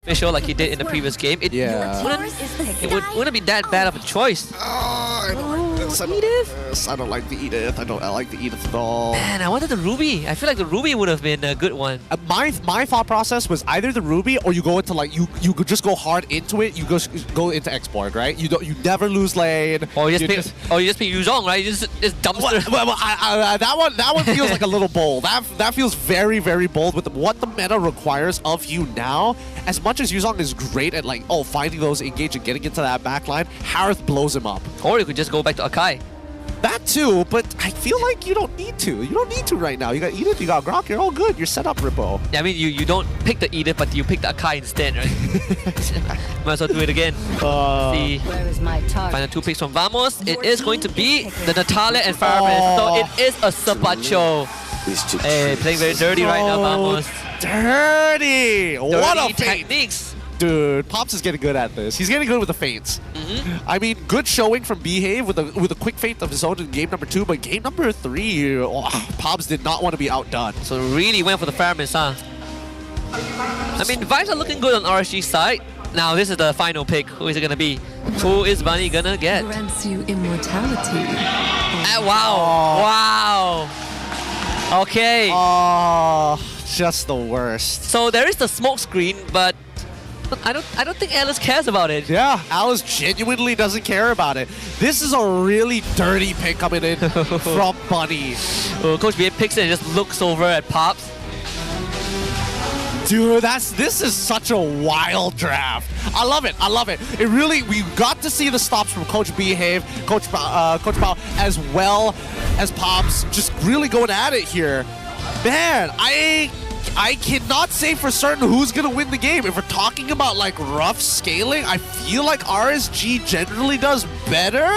beneficial like he did in the previous game, it wouldn't be that bad of a choice. I don't like the Edith. I don't like the Edith at all. Man, I wanted the Ruby. I feel like the Ruby would have been a good one. My thought process was either the Ruby or you go into like you could just go hard into it. You go into Exborg, right? You never lose lane. Or you just pick Yuzhong, right? You just dumpster. That one feels like a little bold. That feels very, very bold with what the meta requires of you now. As much as Yuzhong is great at like finding those engage and getting into that backline, Harith blows him up. Or you could just go back to Akai. That too, but I feel like you don't need to. You don't need to right now. You got Edith, you got Grok, you're all good. You're set up, Rippo. Yeah, I mean, you don't pick the Edith, but you pick the Akai instead, right? Might as well do it again. Where is my target? Final 2 picks from Vamos. It is going to be the Natalia and Fireman. So it is a Sabacho. Hey, playing very dirty right now, Vamos. Dirty! What a feint! Techniques. Dude, Pops is getting good at this. He's getting good with the feints. I mean, good showing from Behave with a quick feint of his own in game number 2, but game number 3, Pops did not want to be outdone. So really went for the Fireman, huh? I mean, vibes are looking good on RSG's side. Now this is the final pick. Who is it gonna be? Who is Bunny gonna get? Grants you immortality. Wow! Okay. Oh, just the worst. So there is the smoke screen, but I don't think Alice cares about it. Yeah, Alice genuinely doesn't care about it. This is a really dirty pick coming in from Bunny. Coach BA picks it and just looks over at Pops. Dude, this is such a wild draft. I love it. I love it. It really, we got to see the stops from Coach Behave, Coach Pao, as well as Pops, just really going at it here. Man, I cannot say for certain who's gonna win the game. If we're talking about like rough scaling, I feel like RSG generally does better.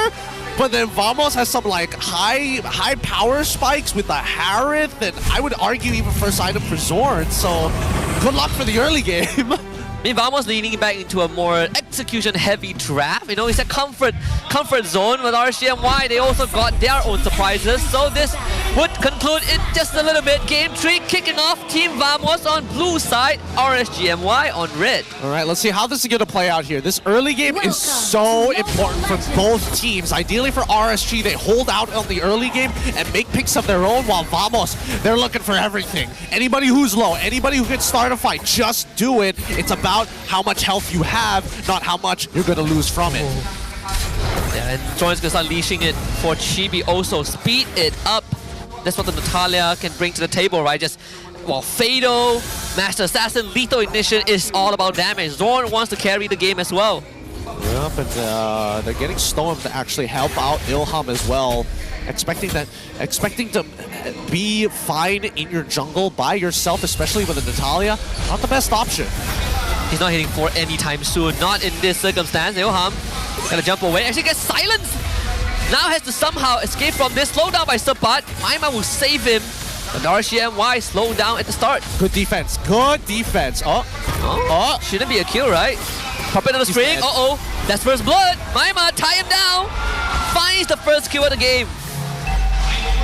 But then Vamos has some like high power spikes with the Harith, and I would argue even first item for Zorn. So good luck for the early game. I mean, Vamos leaning back into a more execution-heavy draft. You know, it's a comfort zone with RSGMY. They also got their own surprises. So this would conclude in just a little bit. Game 3 kicking off. Team Vamos on blue side, RSGMY on red. All right, let's see how this is going to play out here. This early game is so important for both teams. Ideally for RSG, they hold out on the early game and make picks of their own, while Vamos, they're looking for everything. Anybody who's low, anybody who can start a fight, just do it. It's about how much health you have, not how much you're going to lose from it. Yeah, and Jordan's going to start leashing it for Chibi also. Speed it up. That's what the Natalia can bring to the table, right? Just, well, Fatal, Master Assassin, Lethal Ignition is all about damage. Zorn wants to carry the game as well. Yep, and they're getting Storm to actually help out Ilham as well. Expecting to be fine in your jungle by yourself, especially with a Natalia, not the best option. He's not hitting 4 anytime soon, not in this circumstance. Ilham gonna jump away, actually gets silenced. Now has to somehow escape from this. Slowed down by Sabat. Maima will save him. But RSGMY slowed down at the start. Good defense, good defense. Shouldn't be a kill, right? Pop it on the string. That's first blood. Maima, tie him down. Finds the first kill of the game.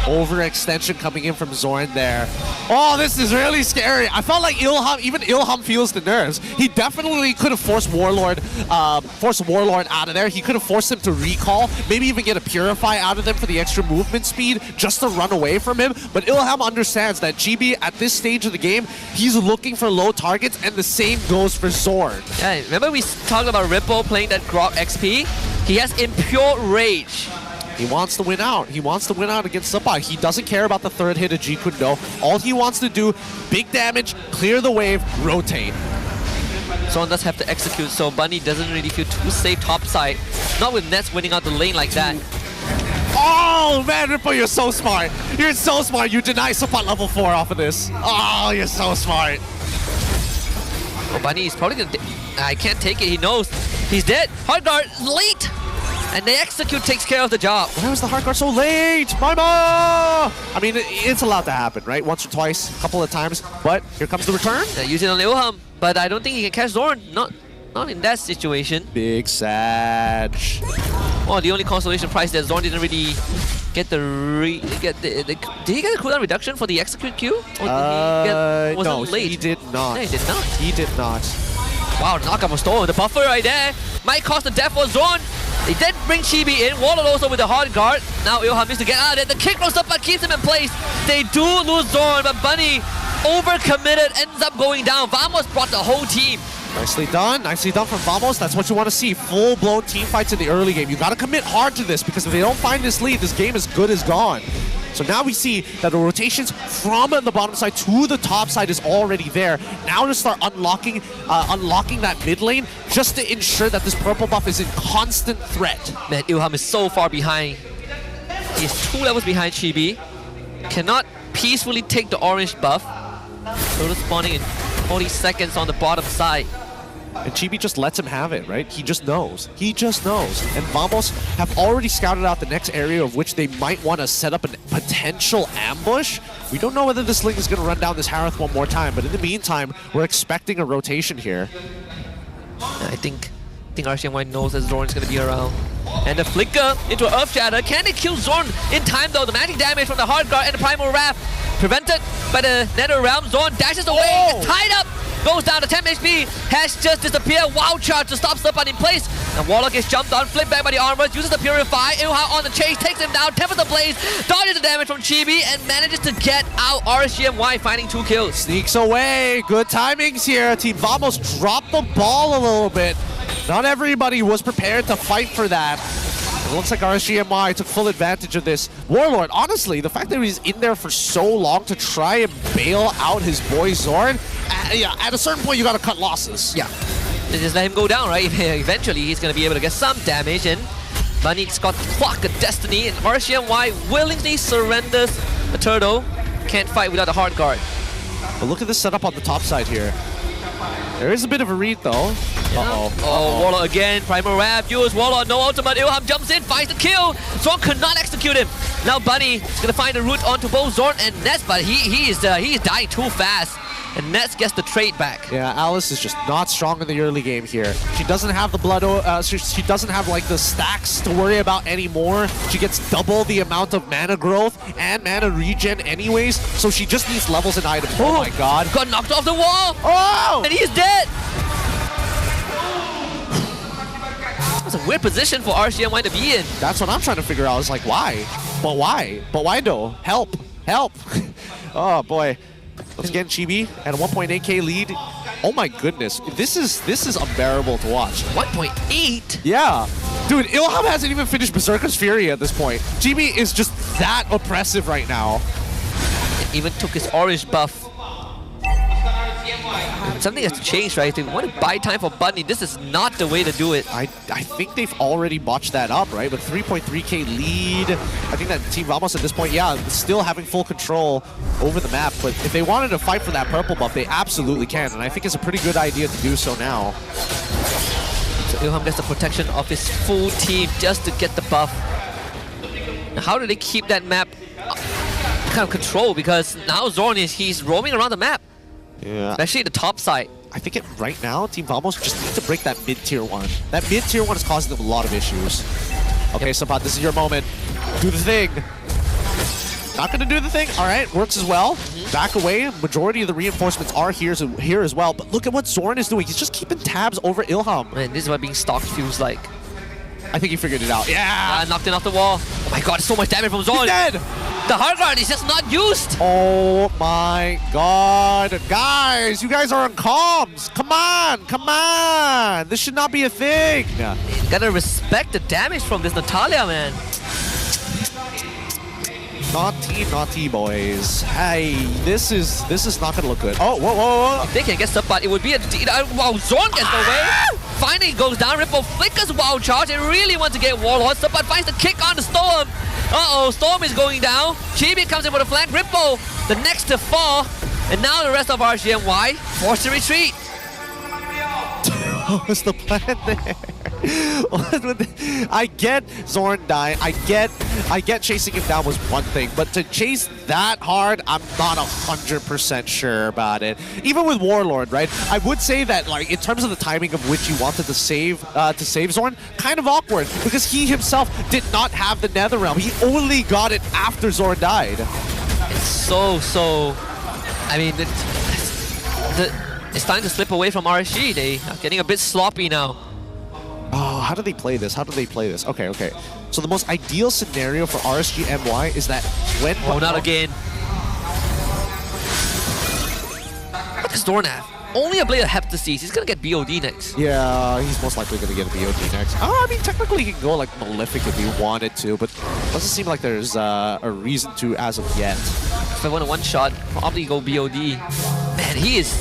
Overextension coming in from Zorn there. Oh, this is really scary. I felt like even Ilham feels the nerves. He definitely could have forced Warlord out of there. He could have forced him to recall, maybe even get a Purify out of them for the extra movement speed just to run away from him. But Ilham understands that GB, at this stage of the game, he's looking for low targets, and the same goes for Zorn. Yeah, remember we talked about Ripple playing that Grok XP? He has Impure Rage. He wants to win out. He wants to win out against Sabai. He doesn't care about the third hit of Jikundo. All he wants to do, big damage, clear the wave, rotate. Zorn does have to execute, so Bunny doesn't really feel too safe topside. Not with Nets winning out the lane like that. Oh man, Ripple, you're so smart. You're so smart. You deny support level 4 off of this. Oh, you're so smart. Oh, Bunny is probably gonna... I can't take it. He knows. He's dead. Hard guard, late. And the execute takes care of the job. Why was the hard guard so late? Maima! I mean, it's allowed to happen, right? Once or twice, a couple of times. But here comes the return. Yeah, use it on Ilham, but I don't think he can catch Zorn. Not in that situation. Big Sag. Oh, the only consolation prize that Zorn didn't really get the did he get a cooldown reduction for the execute Q? Or did he no, late? he did not. No, he did not. He did not. Wow, knockout was stolen. The buffer right there might cost the death for Zorn. They did bring Chibi in. Warlord also with the hard guard. Now Ilham needs to get out of there. The kick roll but keeps him in place. They do lose Zorn, but Bunny overcommitted, ends up going down. Vamos brought the whole team. Nicely done from Vamos. That's what you want to see. Full-blown team fights in the early game. You got to commit hard to this because if they don't find this lead, this game is good as gone. So now we see that the rotations from the bottom side to the top side is already there. Now to start unlocking that mid lane just to ensure that this purple buff is in constant threat. Man, Ilham is so far behind. He's 2 levels behind Chibi. Cannot peacefully take the orange buff. Total spawning in 40 seconds on the bottom side. And Chibi just lets him have it, right? He just knows. He just knows. And Vamos have already scouted out the next area of which they might want to set up a potential ambush. We don't know whether this Link is going to run down this Harith one more time, but in the meantime, we're expecting a rotation here. I think RCNY knows that Zorn is going to be around. And the flicker into an Earth Shatter. Can they kill Zorn in time though? The magic damage from the Hard Guard and the Primal Wrath prevented by the Nether Realm. Zorn dashes away, gets tied up, goes down to 10 HP, has just disappeared. Wow charge to stop Slipper in place. And Warlock gets jumped on, flipped back by the armor, uses the Purify. Ilha on the chase, takes him down, tempers the blaze, dodges the damage from Chibi, and manages to get out. RSGMY finding 2 kills. Sneaks away. Good timings here. Team Vamos dropped the ball a little bit. Not everybody was prepared to fight for that. It looks like RSGMI took full advantage of this. Warlord, honestly, the fact that he's in there for so long to try and bail out his boy Zorn, at a certain point you gotta cut losses. Yeah, they just let him go down, right? Eventually he's gonna be able to get some damage, and Bunny's got Clock of Destiny, and RSGMY willingly surrenders the turtle. Can't fight without a hard guard. But look at this setup on the top side here. There is a bit of a read though. Oh, Warlord again. Primal Wrath used. Warlord, no ultimate. Ilham jumps in, finds the kill. Zorn could not execute him. Now Bunny is gonna find a route onto both Zorn and Nets, but he is dying too fast. And Nets gets the trade back. Yeah, Alice is just not strong in the early game here. She doesn't have the blood, she doesn't have like the stacks to worry about anymore. She gets double the amount of mana growth and mana regen anyways, so she just needs levels and items. Oh my god. Got knocked off the wall! Oh! And he's dead! It's a weird position for RCNY to be in. That's what I'm trying to figure out. It's like, why? But why? But why though? Help! Help! Oh boy. Let's get Chibi at a 1.8k lead. Oh my goodness. This is unbearable to watch. 1.8? Yeah. Dude, Ilham hasn't even finished Berserker's Fury at this point. Chibi is just that oppressive right now. It even took his orange buff. Something has to change, right? They want to buy time for Bunny. This is not the way to do it. I think they've already botched that up, right? With 3.3k lead. I think that Team Vamos at this point, yeah, still having full control over the map. But if they wanted to fight for that purple buff, they absolutely can. And I think it's a pretty good idea to do so now. So Ilham gets the protection of his full team just to get the buff. Now, how do they keep that map kind of control? Because now Zorn he's roaming around the map. Yeah. Especially the top side. I think right now, Team Vamos just need to break that mid-tier 1. That mid-tier 1 is causing them a lot of issues. Okay, Sapat, this is your moment. Do the thing. Not gonna do the thing? Alright, works as well. Back away. Majority of the reinforcements are here as well. But look at what Zorn is doing. He's just keeping tabs over Ilham. Man, this is what being stalked feels like. I think he figured it out. Yeah! Knocked it off the wall. Oh my god, so much damage from Zorn. He's dead! The hard guard is just not used. Oh my god. Guys, you guys are on comms. Come on, come on. This should not be a thing. You gotta respect the damage from this Natalia, man. Naughty boys. Hey, this is not gonna look good. Oh, whoa. If they can get Sapat, it would be a... Wow, Zorn gets away. Finally goes down. Ripple flickers wild charge. They really want to get Warlord. Sapat finds the kick on the Storm. Uh-oh, Storm is going down. Chibi comes in with a flank. Ripple, the next to fall. And now the rest of RGMY forced to retreat. What was the plan there? I get Zorn dying. I get chasing him down was one thing, but to chase that hard, I'm not 100% sure about it. Even with Warlord, right? I would say that, like, in terms of the timing of which you wanted to save Zorn, kind of awkward because he himself did not have the Netherrealm. He only got it after Zorn died. It's so. I mean, It's starting to slip away from RSG. They are getting a bit sloppy now. Oh, how do they play this? How do they play this? Okay, okay. So the most ideal scenario for RSG MY is that when... Oh, not again. Look at Stornav. Only a blade of Heptases. He's gonna get BOD next. Yeah, he's most likely gonna get a BOD next. Oh, I mean, technically he can go like Malefic if he wanted to, but doesn't seem like there's a reason to as of yet. If I want a one-shot, probably go BOD. Man, he's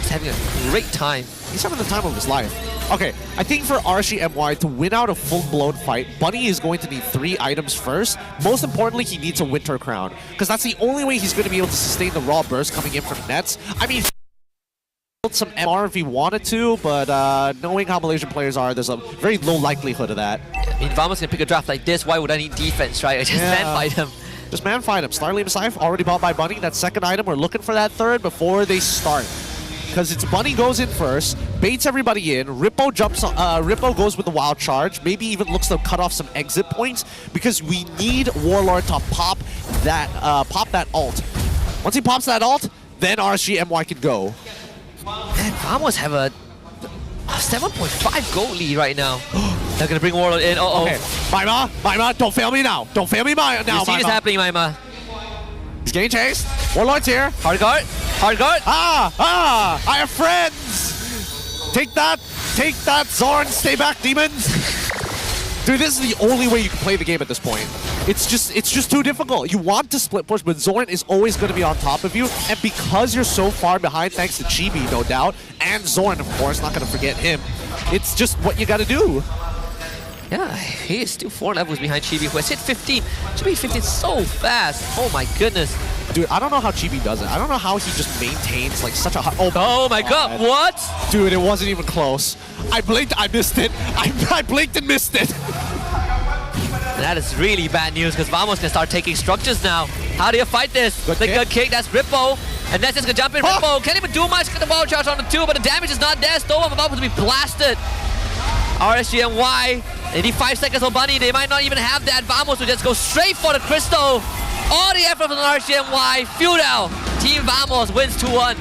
having a great time. He's having the time of his life. Okay, I think for RSG MY to win out a full-blown fight, Bunny is going to need 3 items first. Most importantly, he needs a Winter Crown, because that's the only way he's going to be able to sustain the raw burst coming in from nets. I mean, some MR if he wanted to, but knowing how Malaysian players are, there's a very low likelihood of that. I mean, if I'm just gonna pick a draft like this, why would I need defense, right? I just man fight him. Just man fight him. Starly Messiah already bought by Bunny. That second item, we're looking for that third before they start. Because it's Bunny goes in first, baits everybody in, Rippo jumps on, Rippo goes with the wild charge, maybe even looks to cut off some exit points, because we need Warlord to pop that ult. Once he pops that ult, then RSG MY can go. Man, Vamos have a 7.5 goal lead right now. They're gonna bring Warlord in. Uh-oh. Okay, Maima, don't fail me now. Don't fail me now, You see this happening, Maima. He's getting chased. Warlord's here. Hard guard. Hard guard. I have friends. Take that, Zorn. Stay back, demons. Dude, this is the only way you can play the game at this point. It's just too difficult. You want to split push, but Zorn is always going to be on top of you. And because you're so far behind, thanks to Chibi, no doubt, and Zorn, of course, not going to forget him, it's just what you got to do. Yeah, he is still 4 levels behind Chibi, who has hit 15. Chibi 15 so fast. Oh my goodness. Dude, I don't know how Chibi does it. I don't know how he just maintains like such a high... Oh my god, what? Dude, it wasn't even close. I blinked, I missed it. I blinked and missed it. That is really bad news because Vamos can start taking structures now. How do you fight this? Good kick, that's Rippo. And that's just gonna jump in. Rippo can't even do much. Get the ball charge on the 2, but the damage is not there. Storm about to be blasted. RSG and Y, they need 5 seconds on Bunny. They might not even have that. Vamos will just go straight for the crystal. All the effort from RSG and Y. Feudal. Team Vamos wins 2-1.